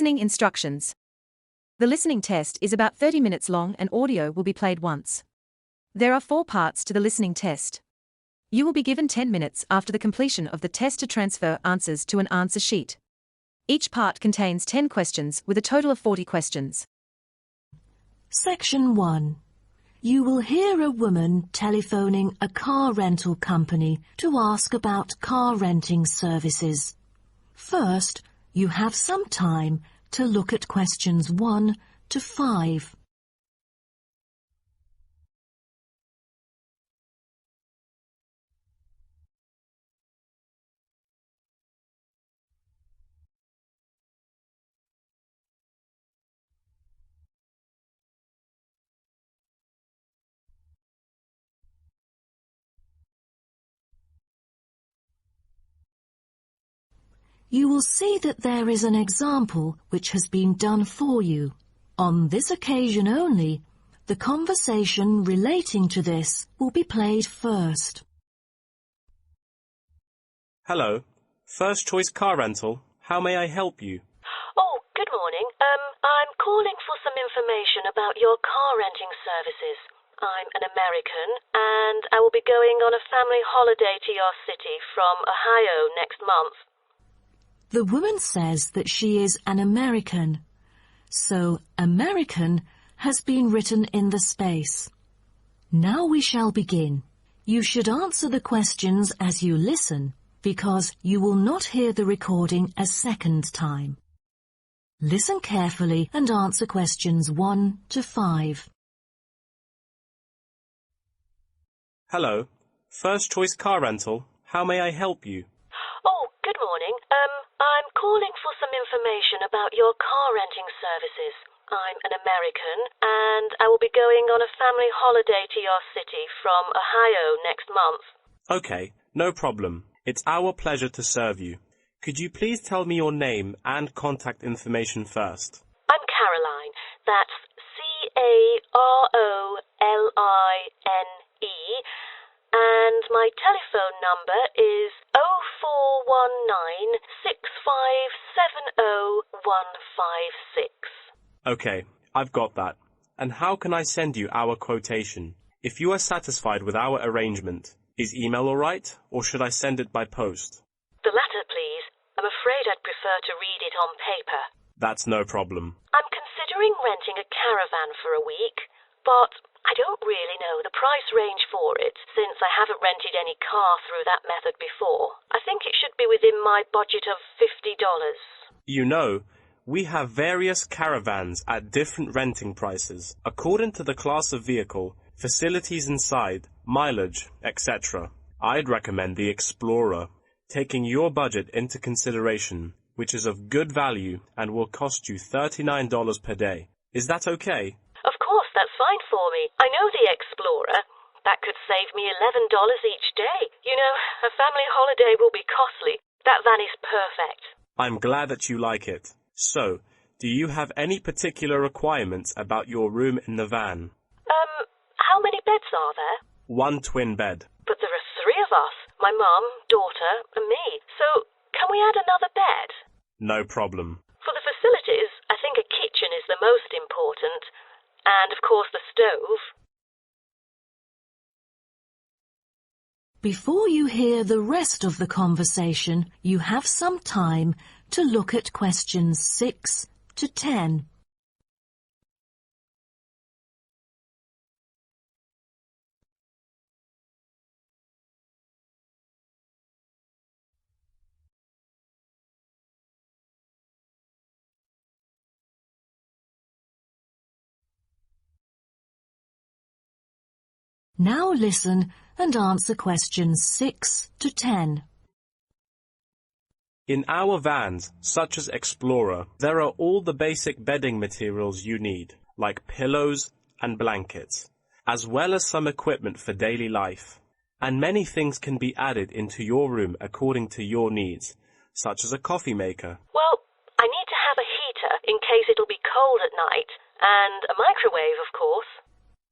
Listening instructions. The listening test is about 30 minutes long and audio will be played once. There are 4 parts to the listening test. You will be given 10 minutes after the completion of the test to transfer answers to an answer sheet. Each part contains 10 questions with a total of 40 questions. Section 1. You will hear a woman telephoning a car rental company to ask about car renting services. First, you have some time to look at questions 1 to 5. You will see that there is an example which has been done for you. On this occasion only, the conversation relating to this will be played first. Hello, First Choice Car Rental. How may I help you? Oh, good morning. I'm calling for some information about your car renting services. I'm an American and I will be going on a family holiday to your city from Ohio next month. The woman says that she is an American, so American has been written in the space. Now we shall begin. You should answer the questions as you listen, because you will not hear the recording a second time. Listen carefully and answer questions 1 to 5. Hello, First Choice Car Rental. How may I help you? Oh, good morning. I'm calling for some information about your car renting services. I'm an American and I will be going on a family holiday to your city from Ohio next month. Okay, no problem. It's our pleasure to serve you. Could you please tell me your name and contact information first? I'm Caroline. That's Caroline. And my telephone number is 04196570 156. Okay, I've got that. And how can I send you our quotation? If you are satisfied with our arrangement, is email all right, or should I send it by post? The latter, please. I'm afraid I'd prefer to read it on paper. That's no problem. I'm considering renting a caravan for a week, but I don't really know the price range for it, since I haven't rented any car through that method before. I think it should be within my budget of $50. You know, we have various caravans at different renting prices, according to the class of vehicle, facilities inside, mileage, etc. I'd recommend the Explorer, taking your budget into consideration, which is of good value and will cost you $39 per day. Is that okay? Of course, that's fine for me. I know the Explorer. That could save me $11 each day. You know, a family holiday will be costly. That van is perfect. I'm glad that you like it. So, do you have any particular requirements about your room in the van? How many beds are there? 1 twin bed. But there are 3 of us. My mum, daughter, and me. So, can we add another bed? No problem. For the facilities, I think a kitchen is the most important. And, of course, the stove. Before you hear the rest of the conversation, you have some time to look at questions 6 to 10. Now listen and answer questions 6 to 10. In our vans, such as Explorer, there are all the basic bedding materials you need, like pillows and blankets, as well as some equipment for daily life. And many things can be added into your room according to your needs, such as a coffee maker. Well, I need to have a heater in case it'll be cold at night, and a microwave, of course.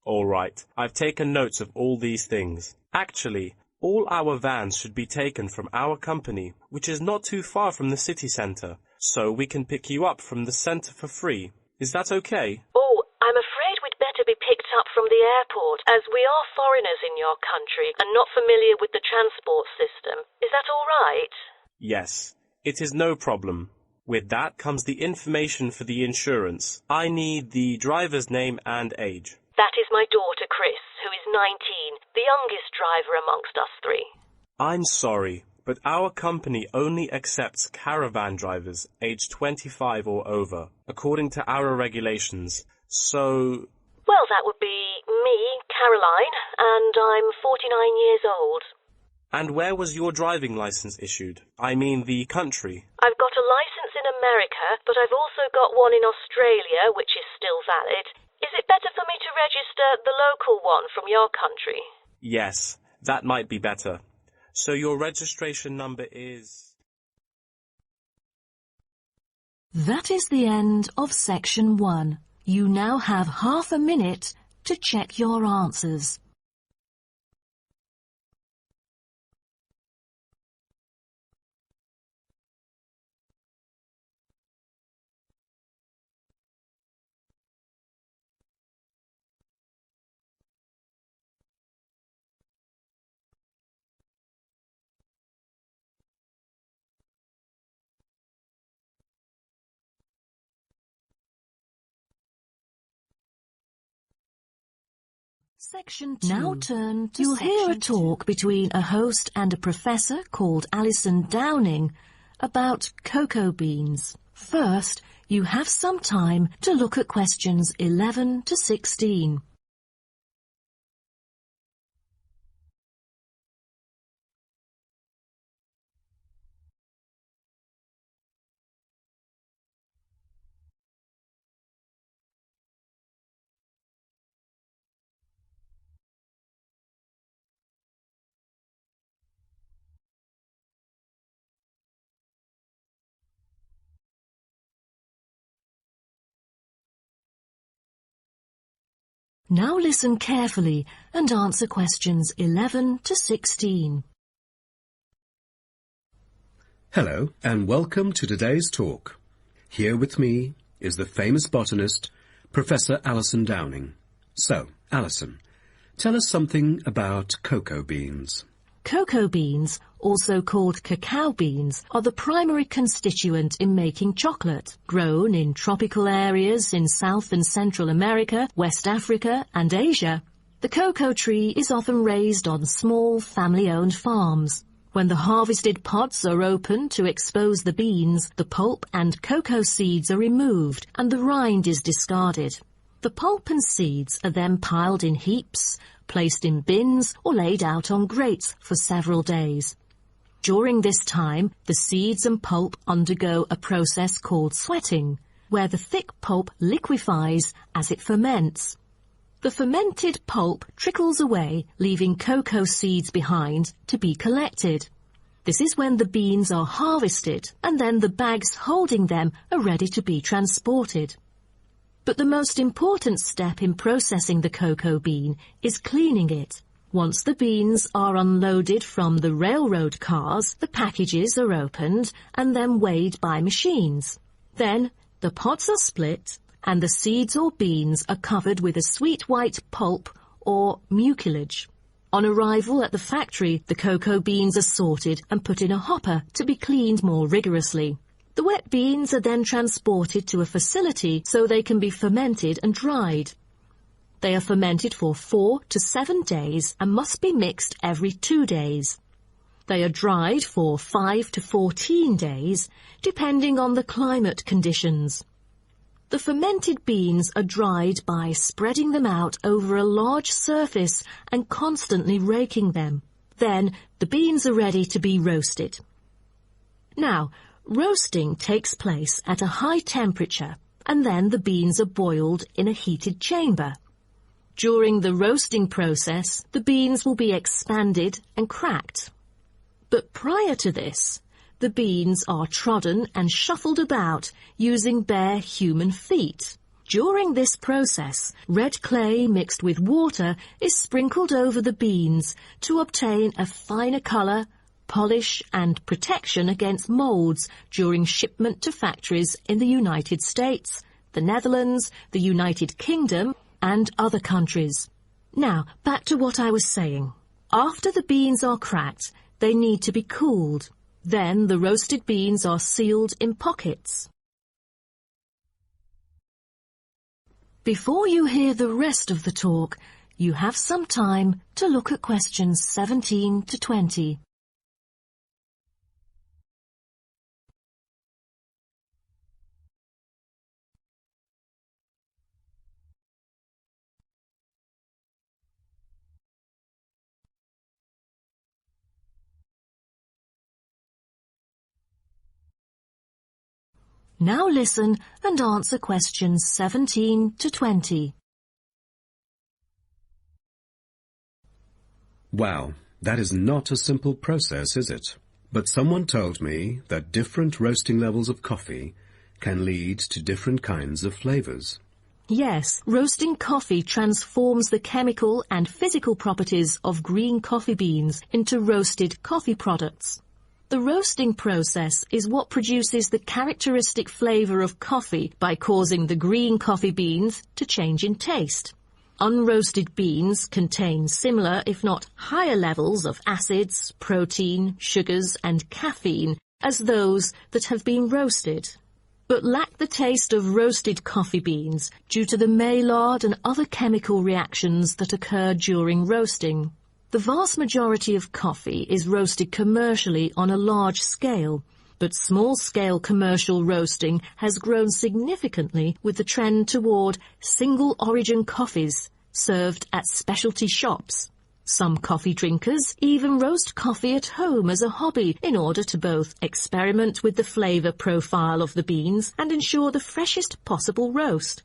All right, I've taken notes of all these things. Actually, all our vans should be taken from our company, which is not too far from the city centre, so we can pick you up from the centre for free. Is that okay? Oh, I'm afraid we'd better be picked up from the airport, as we are foreigners in your country and not familiar with the transport system. Is that all right? Yes, it is no problem. With that comes the information for the insurance. I need the driver's name and age. That is my daughter, Chris, who is 19, the youngest driver amongst us three. I'm sorry, but our company only accepts caravan drivers aged 25 or over, according to our regulations. So... Well, that would be me, Caroline, and I'm 49 years old. And where was your driving license issued? I mean the country. I've got a license in America, but I've also got one in Australia, which is still valid. Is it better for me to register the local one from your country? Yes, that might be better. So your registration number is... That is the end of section 1. You now have half a minute to check your answers. Section 2. Now turn to You'll hear a talk between a host and a professor called Alison Downing about cocoa beans. First, you have some time to look at questions 11 to 16. Now listen carefully and answer questions 11 to 16. Hello and welcome to today's talk. Here with me is the famous botanist, Professor Alison Downing. So, Alison, tell us something about cocoa beans. Cocoa beans, also called cacao beans, are the primary constituent in making chocolate. Grown in tropical areas in South and Central America, West Africa and Asia, the cocoa tree is often raised on small family-owned farms. When the harvested pods are opened to expose the beans, the pulp and cocoa seeds are removed and the rind is discarded. The pulp and seeds are then piled in heaps, placed in bins or laid out on grates for several days. During this time, the seeds and pulp undergo a process called sweating, where the thick pulp liquefies as it ferments. The fermented pulp trickles away, leaving cocoa seeds behind to be collected. This is when the beans are harvested, and then the bags holding them are ready to be transported. But the most important step in processing the cocoa bean is cleaning it. Once the beans are unloaded from the railroad cars, the packages are opened and then weighed by machines. Then the pods are split and the seeds or beans are covered with a sweet white pulp or mucilage. On arrival at the factory, the cocoa beans are sorted and put in a hopper to be cleaned more rigorously. The wet beans are then transported to a facility so they can be fermented and dried. They are fermented for 4 to 7 days and must be mixed every 2 days. They are dried for 5 to 14 days, depending on the climate conditions. The fermented beans are dried by spreading them out over a large surface and constantly raking them. Then the beans are ready to be roasted. Now, roasting takes place at a high temperature, and then the beans are boiled in a heated chamber. During the roasting process, the beans will be expanded and cracked. But prior to this, the beans are trodden and shuffled about using bare human feet. During this process, red clay mixed with water is sprinkled over the beans to obtain a finer colour, polish and protection against molds during shipment to factories in the United States, the Netherlands, the United Kingdom, and other countries. Now, back to what I was saying. After the beans are cracked, they need to be cooled. Then the roasted beans are sealed in pockets. Before you hear the rest of the talk, you have some time to look at questions 17 to 20. Now listen and answer questions 17 to 20. Wow, that is not a simple process, is it? But someone told me that different roasting levels of coffee can lead to different kinds of flavors. Yes, roasting coffee transforms the chemical and physical properties of green coffee beans into roasted coffee products. The roasting process is what produces the characteristic flavor of coffee by causing the green coffee beans to change in taste. Unroasted beans contain similar, if not higher levels of acids, protein, sugars and caffeine as those that have been roasted, but lack the taste of roasted coffee beans due to the Maillard and other chemical reactions that occur during roasting. The vast majority of coffee is roasted commercially on a large scale, but small-scale commercial roasting has grown significantly with the trend toward single-origin coffees served at specialty shops. Some coffee drinkers even roast coffee at home as a hobby in order to both experiment with the flavor profile of the beans and ensure the freshest possible roast.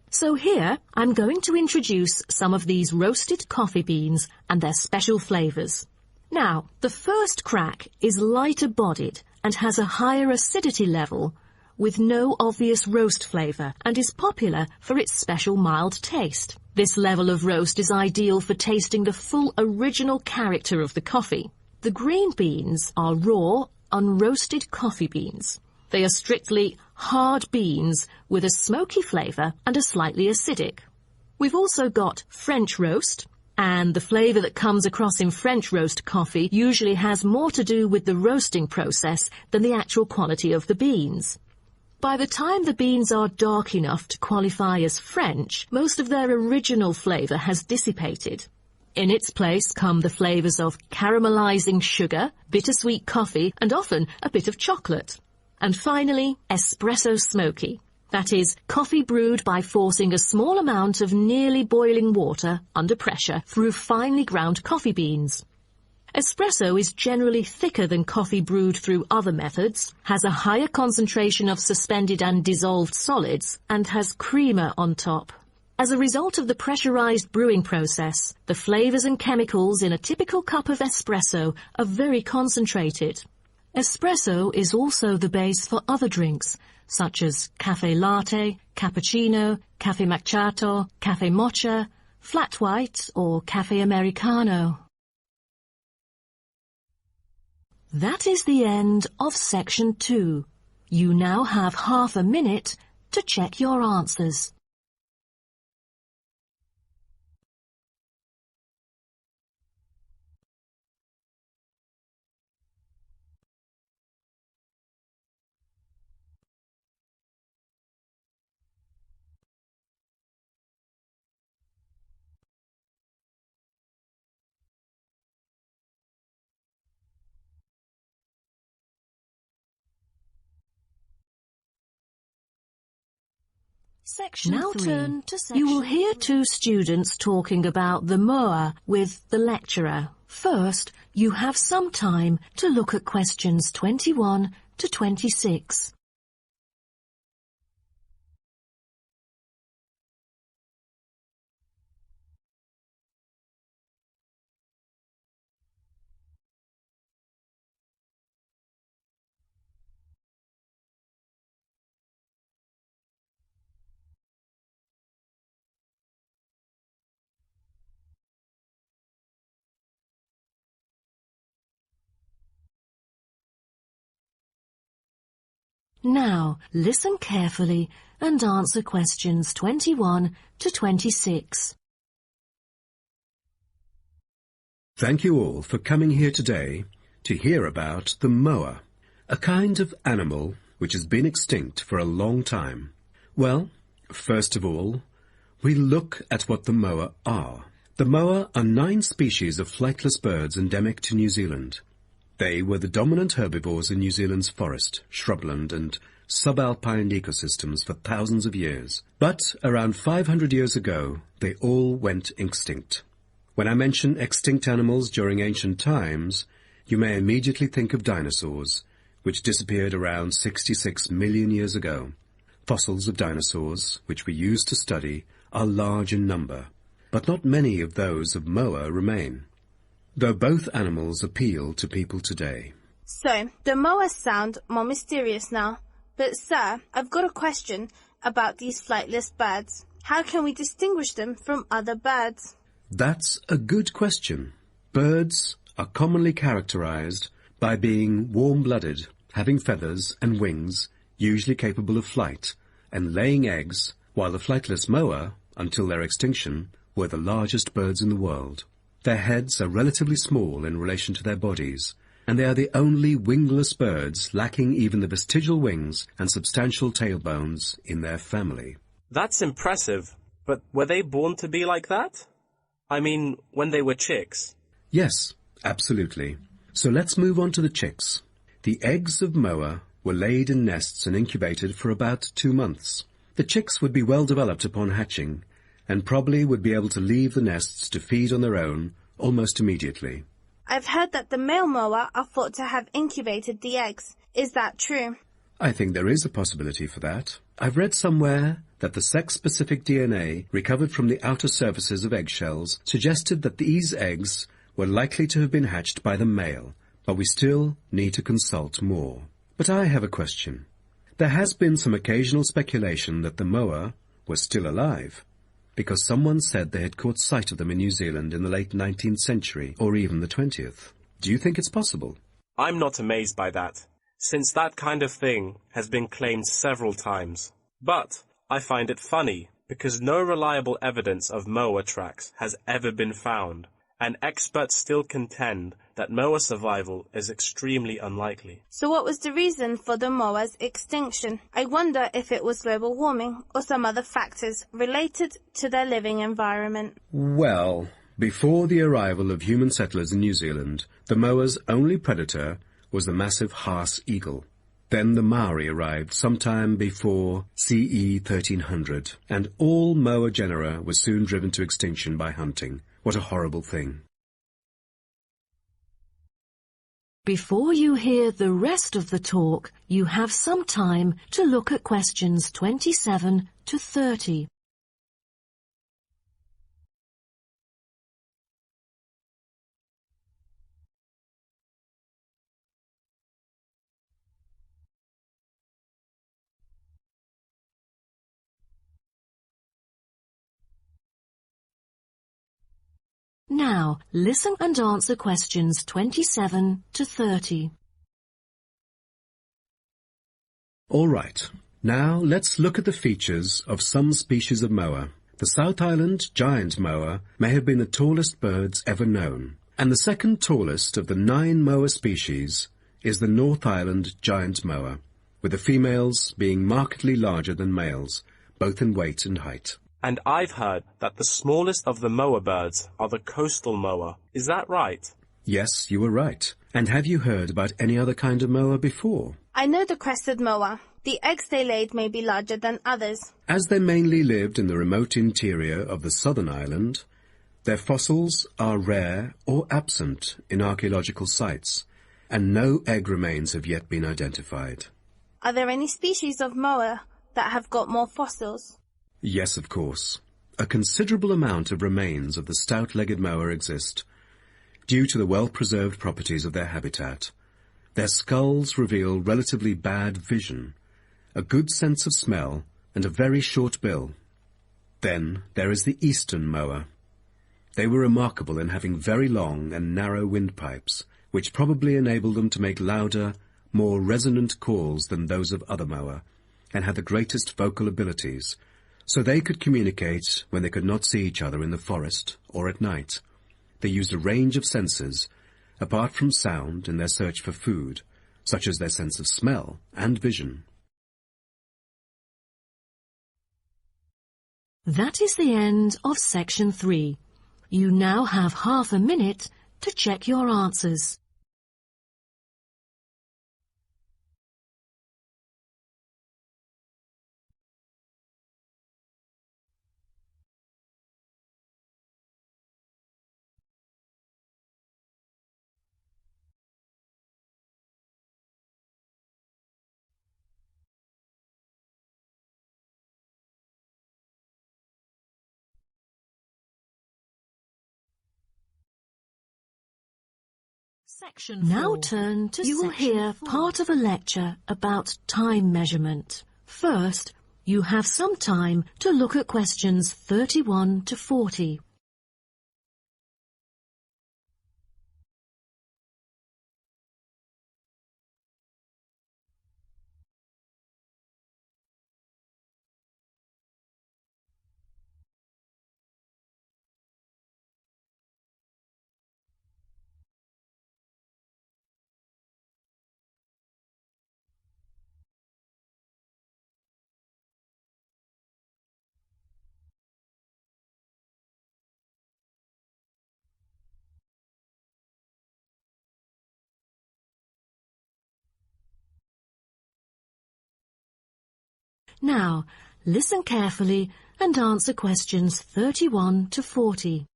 So here, I'm going to introduce some of these roasted coffee beans and their special flavors. Now, the first crack is lighter bodied and has a higher acidity level with no obvious roast flavor and is popular for its special mild taste. This level of roast is ideal for tasting the full original character of the coffee. The green beans are raw, unroasted coffee beans. They are strictly hard beans with a smoky flavour and are slightly acidic. We've also got French roast, and the flavour that comes across in French roast coffee usually has more to do with the roasting process than the actual quality of the beans. By the time the beans are dark enough to qualify as French, most of their original flavour has dissipated. In its place come the flavours of caramelizing sugar, bittersweet coffee, and often a bit of chocolate. And finally, espresso smoky. That is, coffee brewed by forcing a small amount of nearly boiling water under pressure through finely ground coffee beans. Espresso is generally thicker than coffee brewed through other methods, has a higher concentration of suspended and dissolved solids, and has creamer on top. As a result of the pressurized brewing process, the flavors and chemicals in a typical cup of espresso are very concentrated. Espresso is also the base for other drinks, such as cafe latte, cappuccino, cafe macchiato, cafe mocha, flat white, or cafe americano. That is the end of section 2. You now have half a minute to check your answers. Section now 3. Turn to section You will hear 3. Two students talking about the moa with the lecturer. First, you have some time to look at questions 21 to 26. Now, listen carefully and answer questions 21 to 26. Thank you all for coming here today to hear about the moa, a kind of animal which has been extinct for a long time. Well, first of all, we look at what the moa are. The moa are 9 species of flightless birds endemic to New Zealand. They were the dominant herbivores in New Zealand's forest, shrubland and subalpine ecosystems for thousands of years. But around 500 years ago, they all went extinct. When I mention extinct animals during ancient times, you may immediately think of dinosaurs, which disappeared around 66 million years ago. Fossils of dinosaurs, which we use to study, are large in number, but not many of those of moa remain, though both animals appeal to people today. So, the moas sound more mysterious now. But sir, I've got a question about these flightless birds. How can we distinguish them from other birds? That's a good question. Birds are commonly characterized by being warm-blooded, having feathers and wings, usually capable of flight, and laying eggs, while the flightless moa, until their extinction, were the largest birds in the world. Their heads are relatively small in relation to their bodies, and they are the only wingless birds lacking even the vestigial wings and substantial tailbones in their family. That's impressive, but were they born to be like that? I mean, when they were chicks. Yes, absolutely. So let's move on to the chicks. The eggs of moa were laid in nests and incubated for about 2 months. The chicks would be well developed upon hatching, and probably would be able to leave the nests to feed on their own almost immediately. I've heard that the male moa are thought to have incubated the eggs. Is that true? I think there is a possibility for that. I've read somewhere that the sex-specific DNA recovered from the outer surfaces of eggshells suggested that these eggs were likely to have been hatched by the male, but we still need to consult more. But I have a question. There has been some occasional speculation that the moa were still alive, because someone said they had caught sight of them in New Zealand in the late 19th century, or even the 20th. Do you think it's possible? I'm not amazed by that, since that kind of thing has been claimed several times. But I find it funny, because no reliable evidence of moa tracks has ever been found, and experts still contend that moa survival is extremely unlikely. So what was the reason for the moa's extinction? I wonder if it was global warming or some other factors related to their living environment. Well, before the arrival of human settlers in New Zealand, the moa's only predator was the massive Haas eagle. Then the Maori arrived sometime before CE 1300, and all moa genera were soon driven to extinction by hunting. What a horrible thing. Before you hear the rest of the talk, you have some time to look at questions 27 to 30. Now, listen and answer questions 27 to 30. All right. Now let's look at the features of some species of moa. The South Island giant moa may have been the tallest birds ever known, and the second tallest of the 9 moa species is the North Island giant moa, with the females being markedly larger than males, both in weight and height. And I've heard that the smallest of the moa birds are the coastal moa. Is that right? Yes, you were right. And have you heard about any other kind of moa before? I know the crested moa. The eggs they laid may be larger than others. As they mainly lived in the remote interior of the southern island, their fossils are rare or absent in archaeological sites, and no egg remains have yet been identified. Are there any species of moa that have got more fossils? Yes, of course. A considerable amount of remains of the stout-legged moa exist, due to the well-preserved properties of their habitat. Their skulls reveal relatively bad vision, a good sense of smell, and a very short bill. Then there is the eastern moa. They were remarkable in having very long and narrow windpipes, which probably enabled them to make louder, more resonant calls than those of other moa, and had the greatest vocal abilities, so they could communicate when they could not see each other in the forest or at night. They used a range of senses, apart from sound, in their search for food, such as their sense of smell and vision. That is the end of section 3. You now have half a minute to check your answers. Section 4. Now turn to You will hear 4. Part of a lecture about time measurement. First, you have some time to look at questions 31 to 40. Now, listen carefully and answer questions 31 to 40.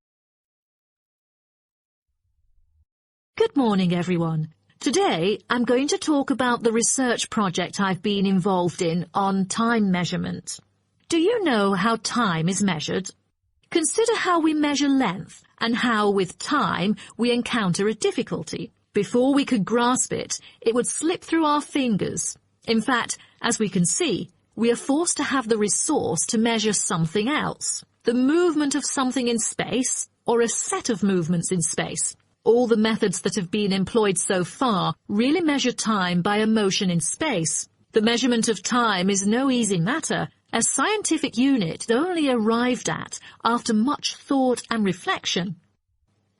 Good morning, everyone. Today, I'm going to talk about the research project I've been involved in on time measurement. Do you know how time is measured? Consider how we measure length and how, with time, we encounter a difficulty. Before we could grasp it, it would slip through our fingers. In fact, as we can see, we are forced to have the resource to measure something else, the movement of something in space or a set of movements in space. All the methods that have been employed so far really measure time by a motion in space. The measurement of time is no easy matter, a scientific unit only arrived at after much thought and reflection.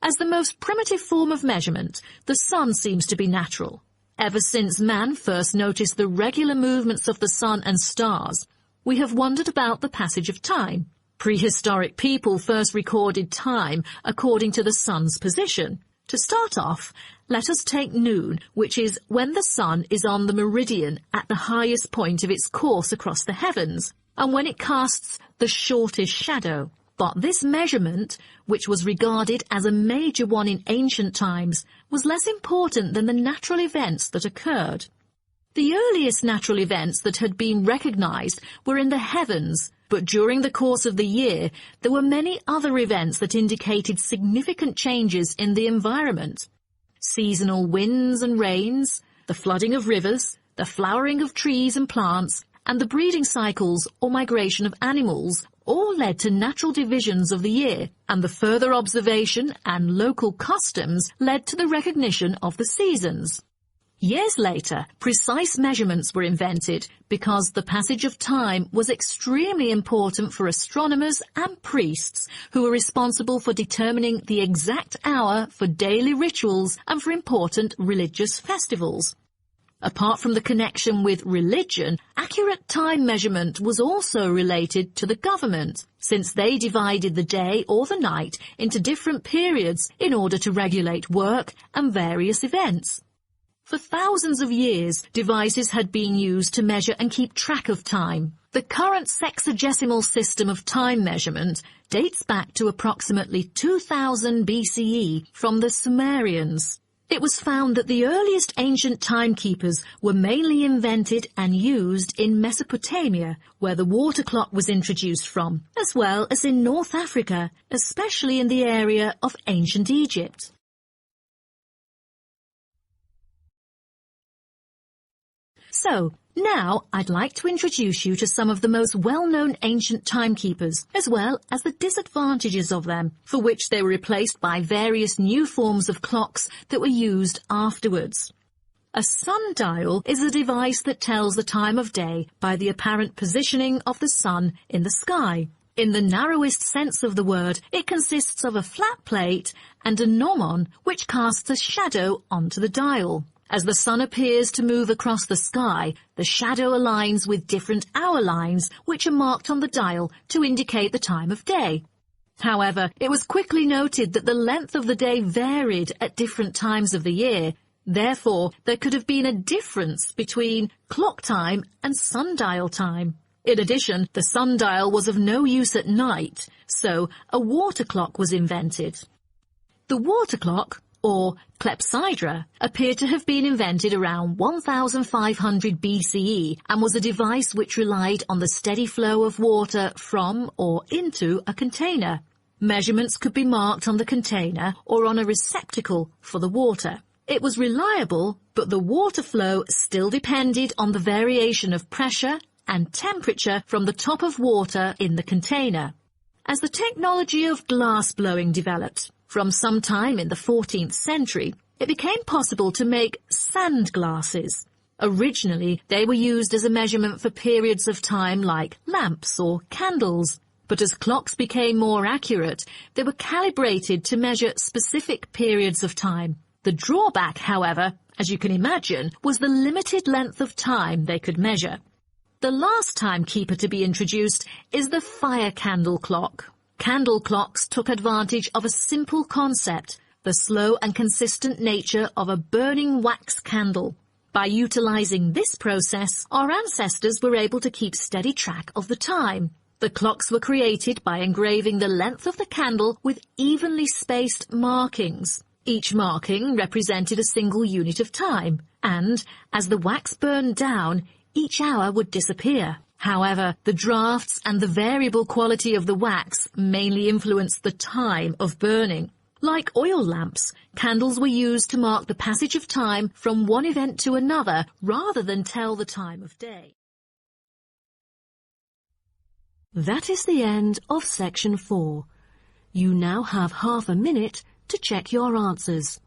As the most primitive form of measurement, the sun seems to be natural. Ever since man first noticed the regular movements of the sun and stars, we have wondered about the passage of time. Prehistoric people first recorded time according to the sun's position. To start off, let us take noon, which is when the sun is on the meridian at the highest point of its course across the heavens, and when it casts the shortest shadow. But this measurement, which was regarded as a major one in ancient times, was less important than the natural events that occurred. The earliest natural events that had been recognized were in the heavens, but during the course of the year there were many other events that indicated significant changes in the environment. Seasonal winds and rains, the flooding of rivers, the flowering of trees and plants, and the breeding cycles or migration of animals all led to natural divisions of the year, and the further observation and local customs led to the recognition of the seasons. Years later, precise measurements were invented because the passage of time was extremely important for astronomers and priests who were responsible for determining the exact hour for daily rituals and for important religious festivals. Apart from the connection with religion, accurate time measurement was also related to the government, since they divided the day or the night into different periods in order to regulate work and various events. For thousands of years, devices had been used to measure and keep track of time. The current sexagesimal system of time measurement dates back to approximately 2000 BCE from the Sumerians. It was found that the earliest ancient timekeepers were mainly invented and used in Mesopotamia, where the water clock was introduced from, as well as in North Africa, especially in the area of ancient Egypt. So, now I'd like to introduce you to some of the most well-known ancient timekeepers, as well as the disadvantages of them, for which they were replaced by various new forms of clocks that were used afterwards. A sundial is a device that tells the time of day by the apparent positioning of the sun in the sky. In the narrowest sense of the word, it consists of a flat plate and a gnomon which casts a shadow onto the dial. As the sun appears to move across the sky, the shadow aligns with different hour lines which are marked on the dial to indicate the time of day. However, it was quickly noted that the length of the day varied at different times of the year. Therefore, there could have been a difference between clock time and sundial time. In addition, the sundial was of no use at night, so a water clock was invented. The water clock, or clepsydra, appeared to have been invented around 1500 BCE and was a device which relied on the steady flow of water from or into a container. Measurements could be marked on the container or on a receptacle for the water. It was reliable, but the water flow still depended on the variation of pressure and temperature from the top of water in the container. As the technology of glass blowing developed, from some time in the 14th century, it became possible to make sand glasses. Originally, they were used as a measurement for periods of time like lamps or candles. But as clocks became more accurate, they were calibrated to measure specific periods of time. The drawback, however, as you can imagine, was the limited length of time they could measure. The last timekeeper to be introduced is the fire candle clock. Candle clocks took advantage of a simple concept, the slow and consistent nature of a burning wax candle. By utilizing this process, our ancestors were able to keep steady track of the time. The clocks were created by engraving the length of the candle with evenly spaced markings. Each marking represented a single unit of time, and, as the wax burned down, each hour would disappear. However, the drafts and the variable quality of the wax mainly influenced the time of burning. Like oil lamps, candles were used to mark the passage of time from one event to another rather than tell the time of day. That is the end of section 4. You now have half a minute to check your answers.